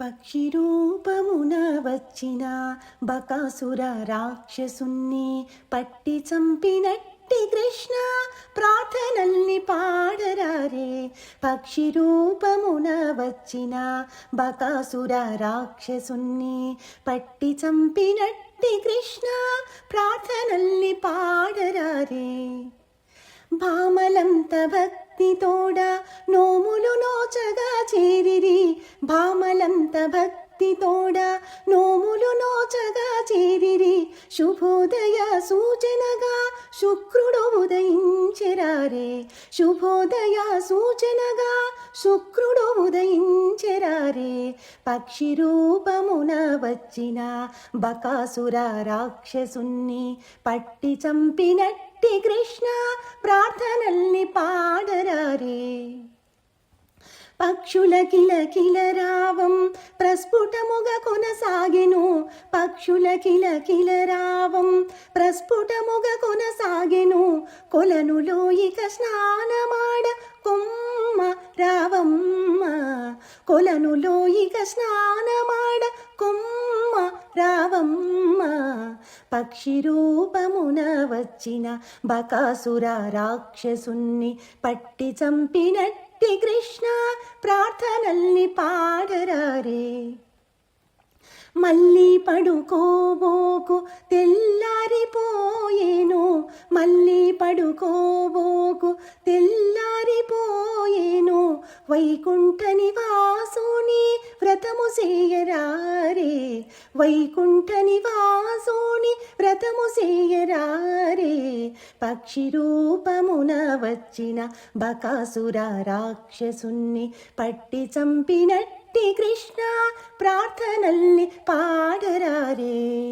పక్షి రూపమున వచ్చిన బకాసుర రాక్షసుని పట్టి చంపినట్టి కృష్ణ ప్రార్థనల్ని పాడరారే. పక్షి రూపమున వచ్చిన బకాసుర రాక్షసుని పట్టి చంపినట్టి కృష్ణ ప్రార్థనల్ని పాడరారే. భామలంత భక్తితోడ నోములు నోచగా చేరిరి. భామలంత భక్తితోడ నోములు నోచగా చేరిరి. శుభోదయ సూచనగా శుక్రుడు ఉదయించెరారే. శుభోదయ సూచనగా శుక్రుడు ఉదయించెరారే. పక్షి రూపమున వచ్చిన బకాసుర రాక్షసుని పట్టి చంపినట్టి కృష్ణ ప్రార్థనల్ని పాడరారే. పక్షుల కిలకిలరావం ప్రస్ఫుటముగా కొనసాగెను. పక్షుల కిలకిలరావం ప్రస్ఫుటముగా కొనసాగెను. కొలనులో ఇక స్నానమాడ కొమ్మ రావమ్మ. కొలనులో ఇక స్నానమాడ కొమ్మ రావమ్మ. పక్షి రూపమున వచ్చిన బకాసుర రాక్షసుని పట్టి చంపినట్టి కృష్ణ ప్రార్థనల్ని పాడరారే. మళ్ళీ పడుకోబోకు తెల్లారిపోయేను. మళ్ళీ పడుకోబోకు తెల్లారిపోయేను. వైకుంఠ నివాసుని వ్రతము చేయరారే. వైకుంఠ నివాసుని వ్రతము చేయరారే. పక్షి రూపమున వచ్చిన బకాసుర రాక్షసుని పట్టి చంపినట్టి కృష్ణ ప్రార్థనల్ని పాడరారే.